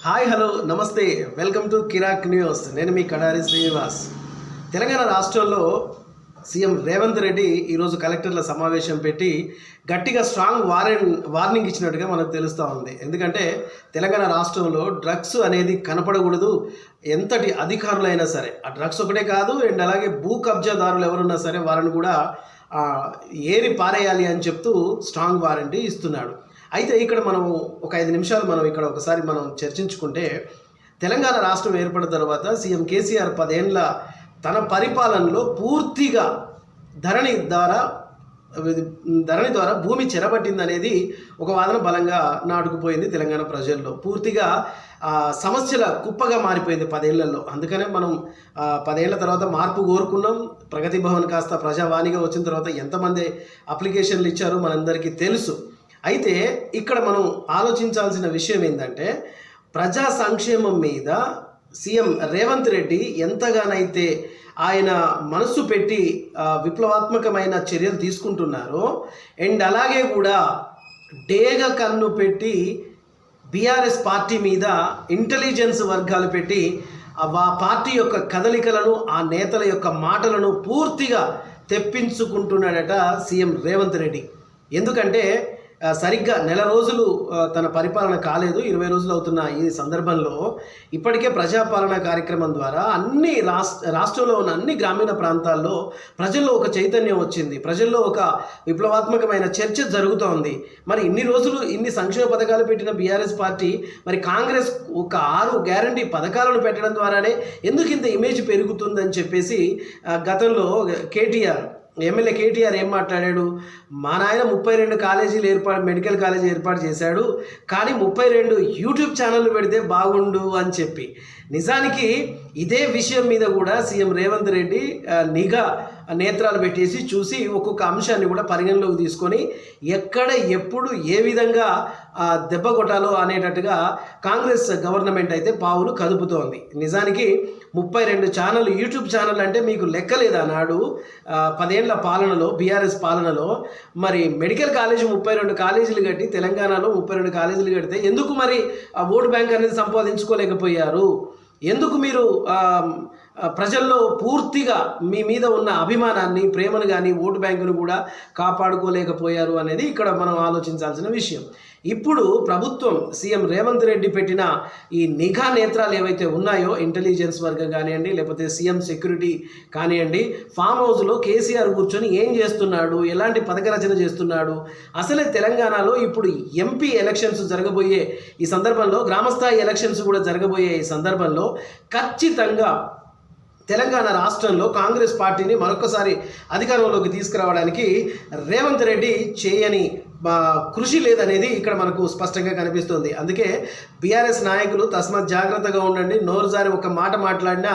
Hi hello నమస్తే welcome to Kirik news. నేను మీ కడారి శ్రీనివాస్. తెలంగాణ రాష్ట్రంలో సీఎం రేవంత్ రెడ్డి ఈరోజు కలెక్టర్ల సమావేశం పెట్టి గట్టిగా స్ట్రాంగ్ వార్నింగ్ ఇచ్చినట్టుగా మనకు తెలుస్తూ ఉంది. ఎందుకంటే తెలంగాణ రాష్ట్రంలో డ్రగ్స్ అనేది కనపడకూడదు. ఎంతటి అధికారులైనా సరే ఆ డ్రగ్స్ ఒకటే కాదు, అండ్ అలాగే భూ కబ్జాదారులు ఎవరున్నా సరే వాళ్ళని కూడా ఏరి పారేయాలి అని చెప్తూ స్ట్రాంగ్ వారంటీ ఇస్తున్నాడు. అయితే ఇక్కడ మనం ఒక 5 నిమిషాలు ఇక్కడ ఒకసారి చర్చించుకుంటే, తెలంగాణ రాష్ట్రం ఏర్పడిన తర్వాత సీఎం కేసీఆర్ 10 ఏళ్ళ తన పరిపాలనలో పూర్తిగా ధరణి ద్వారా భూమి చెరబట్టిందనేది ఒక వాదన బలంగా నాటుకుపోయింది తెలంగాణ ప్రజల్లో. పూర్తిగా సమస్యల కుప్పగా మారిపోయింది 10 ఏళ్లలో. అందుకనే మనం 10 ఏళ్ల తర్వాత మార్పు కోరుకున్నాం. ప్రగతి భవన్ కాస్త ప్రజావాణిగా వచ్చిన తర్వాత ఎంతమంది అప్లికేషన్లు ఇచ్చారో మనందరికీ తెలుసు. అయితే ఇక్కడ మనం ఆలోచించాల్సిన విషయం ఏంటంటే, ప్రజా సంక్షేమం మీద సీఎం రేవంత్ రెడ్డి ఎంతగానైతే ఆయన మనస్సు పెట్టి విప్లవాత్మకమైన చర్యలు తీసుకుంటున్నారో, అండ్ అలాగే కూడా డేగ కన్ను పెట్టి బీఆర్ఎస్ పార్టీ మీద ఇంటెలిజెన్స్ వర్గాలు పెట్టి ఆ పార్టీ యొక్క కదలికలను, ఆ నేతల యొక్క మాటలను పూర్తిగా తెప్పించుకుంటున్నాడట సీఎం రేవంత్ రెడ్డి. ఎందుకంటే సరిగ్గా నెల రోజులు తన పరిపాలన కాలేదు, 20 రోజులు అవుతున్న ఈ సందర్భంలో ఇప్పటికే ప్రజాపాలన కార్యక్రమం ద్వారా అన్ని రాష్ట్రంలో ఉన్న అన్ని గ్రామీణ ప్రాంతాల్లో ప్రజల్లో ఒక చైతన్యం వచ్చింది. ప్రజల్లో ఒక విప్లవాత్మకమైన చర్చ జరుగుతోంది. మరి ఇన్ని రోజులు ఇన్ని సంక్షేమ పథకాలు పెట్టిన బీఆర్ఎస్ పార్టీ మరి కాంగ్రెస్ ఒక 6 గ్యారంటీ పథకాలను పెట్టడం ద్వారానే ఎందుకు ఇంత ఇమేజ్ పెరుగుతుందని చెప్పేసి గతంలో ఎమ్మెల్యే కేటీఆర్ ఏం మాట్లాడాడు? మా నాయన 32 కాలేజీలు మెడికల్ కాలేజీ ఏర్పాటు చేశాడు, కానీ 32 యూట్యూబ్ ఛానళ్ళు పెడితే బాగుండు అని చెప్పి. నిజానికి ఇదే విషయం మీద కూడా సీఎం రేవంత్ రెడ్డి నిఘా నేత్రాలు పెట్టేసి చూసి ఒక్కొక్క అంశాన్ని కూడా పరిగణలోకి తీసుకొని ఎక్కడ ఎప్పుడు ఏ విధంగా దెబ్బ కొట్టాలో అనేటట్టుగా కాంగ్రెస్ గవర్నమెంట్ అయితే పావులు కదుపుతోంది. నిజానికి 32 ఛానళ్ళు, యూట్యూబ్ ఛానల్ అంటే మీకు లెక్కలేదా? నాడు 10 ఏళ్ల పాలనలో, బీఆర్ఎస్ పాలనలో మరి మెడికల్ కాలేజీ 32 కాలేజీలు కట్టి, తెలంగాణలో 32 కాలేజీలు కడితే ఎందుకు మరి ఆ ఓటు బ్యాంక్ అనేది సంపాదించుకోలేకపోయారు? ఎందుకు మీరు ప్రజల్లో పూర్తిగా మీ మీద ఉన్న అభిమానాన్ని, ప్రేమను కానీ ఓటు బ్యాంకును కూడా కాపాడుకోలేకపోయారు అనేది ఇక్కడ మనం ఆలోచించాల్సిన విషయం. ఇప్పుడు ప్రభుత్వం సీఎం రేవంత్ రెడ్డి పెట్టిన ఈ నిఘా నేత్రాలు ఏవైతే ఉన్నాయో, ఇంటెలిజెన్స్ వర్గం కానివ్వండి, లేకపోతే సీఎం సెక్యూరిటీ కానివ్వండి, ఫామ్ హౌస్లో కేసీఆర్ కూర్చొని ఏం చేస్తున్నాడు, ఎలాంటి పథక రచన చేస్తున్నాడు, అసలే తెలంగాణలో ఇప్పుడు ఎంపీ ఎలక్షన్స్ జరగబోయే ఈ సందర్భంలో, గ్రామస్థాయి ఎలక్షన్స్ కూడా జరగబోయే ఈ సందర్భంలో ఖచ్చితంగా తెలంగాణ రాష్ట్రంలో కాంగ్రెస్ పార్టీని మరొకసారి అధికారంలోకి తీసుకురావడానికి రేవంత్ రెడ్డి చేయని కృషి లేదనేది ఇక్కడ మనకు స్పష్టంగా కనిపిస్తుంది. అందుకే బీఆర్ఎస్ నాయకులు తస్మాత్ జాగ్రత్తగా ఉండండి. నోరు జారి ఒక మాట మాట్లాడినా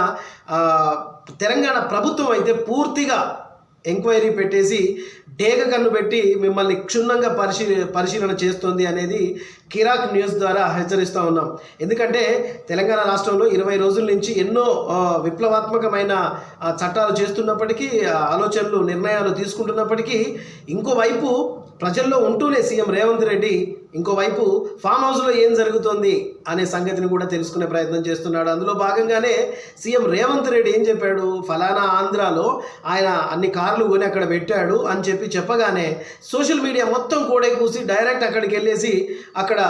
తెలంగాణ ప్రభుత్వం అయితే పూర్తిగా ఎంక్వైరీ పెట్టేసి డేగ కన్ను పెట్టి మిమ్మల్ని క్షుణ్ణంగా పరిశీలన చేస్తుంది అనేది కిరాక్ న్యూస్ ద్వారా హెచ్చరిస్తూ ఉన్నాం. ఎందుకంటే తెలంగాణ రాష్ట్రంలో 20 రోజుల నుంచి ఎన్నో విప్లవాత్మకమైన చట్టాలు చేస్తున్నప్పటికీ, ఆలోచనలు, నిర్ణయాలు తీసుకుంటున్నప్పటికీ, ఇంకోవైపు ప్రజల్లో ఉంటూనే సీఎం రేవంత్ రెడ్డి ఇంకోవైపు ఫామ్ హౌస్లో ఏం జరుగుతుంది అనే సంగతిని కూడా తెలుసుకునే ప్రయత్నం చేస్తున్నాడు. అందులో భాగంగానే సీఎం రేవంత్ రెడ్డి ఏం చెప్పాడు? ఫలానా ఆంధ్రాలో ఆయన అన్ని కార్లు కొని అక్కడ పెట్టాడు అని చెప్పగానే సోషల్ మీడియా మొత్తం కూడా కూసి డైరెక్ట్ అక్కడికి వెళ్ళేసి అక్కడ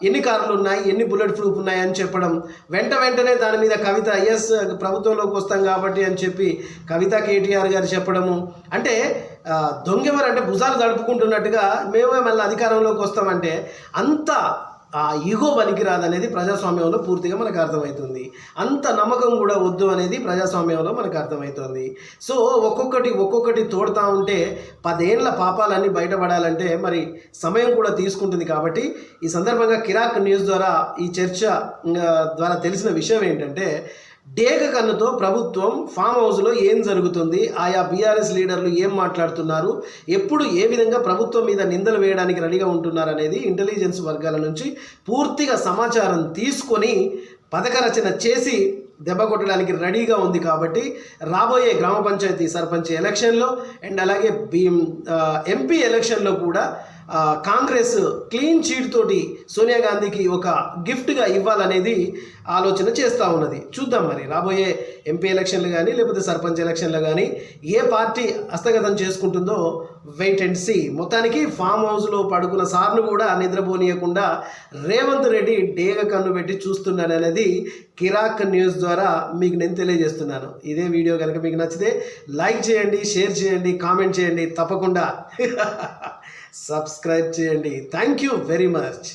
ఎన్ని కార్లు ఉన్నాయి, ఎన్ని బుల్లెట్ ప్రూఫ్ ఉన్నాయి అని చెప్పడం, వెంటనే దాని మీద కవిత ఎస్ ప్రభుత్వంలోకి వస్తాం కాబట్టి అని చెప్పి కవిత కేటీఆర్ గారు చెప్పడము. అంటే దొంగెవరంటే భుజాలు తడుపుకుంటున్నట్టుగా మేమే మళ్ళీ అధికారంలోకి వస్తామంటే అంత ఈగో పనికిరాదనేది ప్రజాస్వామ్యంలో పూర్తిగా మనకు అర్థమవుతుంది. అంత నమ్మకం కూడా వద్దు అనేది ప్రజాస్వామ్యంలో మనకు అర్థమవుతుంది. సో ఒక్కొక్కటి తోడుతూ ఉంటే 10 ఏళ్ల పాపాలన్నీ బయటపడాలంటే మరి సమయం కూడా తీసుకుంటుంది. కాబట్టి ఈ సందర్భంగా కిరాక్ న్యూస్ ద్వారా ఈ చర్చ ద్వారా తెలిసిన విషయం ఏంటంటే, డేగ కన్నుతో ప్రభుత్వం ఫామ్ హౌస్లో ఏం జరుగుతుంది, ఆయా బీఆర్ఎస్ లీడర్లు ఏం మాట్లాడుతున్నారు, ఎప్పుడు ఏ విధంగా ప్రభుత్వం మీద నిందలు వేయడానికి రెడీగా ఉంటున్నారు అనేది ఇంటెలిజెన్స్ వర్గాల నుంచి పూర్తిగా సమాచారం తీసుకొని పథక రచన చేసి దెబ్బ కొట్టడానికి రెడీగా ఉంది. కాబట్టి రాబోయే గ్రామ పంచాయతీ సర్పంచ్ ఎలక్షన్లో అండ్ అలాగే ఎంపీ ఎలక్షన్లో కూడా కాంగ్రెస్ క్లీన్ చీట్ తోటి సోనియా గాంధీకి ఒక గిఫ్ట్గా ఇవ్వాలనేది ఆలోచన చేస్తూ ఉన్నది. చూద్దాం మరి రాబోయే ఎంపీ ఎలక్షన్లు కానీ లేకపోతే సర్పంచ్ ఎలక్షన్లు కానీ ఏ పార్టీ హస్తగతం చేసుకుంటుందో వెయిట్ అండ్ సీ. మొత్తానికి ఫామ్ హౌస్లో పడుకున్న సార్ను కూడా నిద్రపోనీయకుండా రేవంత్ రెడ్డి డేగ కన్ను పెట్టి చూస్తున్నాడు అనేది కిరాక్ న్యూస్ ద్వారా మీకు నేను తెలియజేస్తున్నాను. ఇదే వీడియో కనుక మీకు నచ్చితే లైక్ చేయండి, షేర్ చేయండి, కామెంట్ చేయండి, తప్పకుండా సబ్స్క్రైబ్ చేయండి. Thank you very much.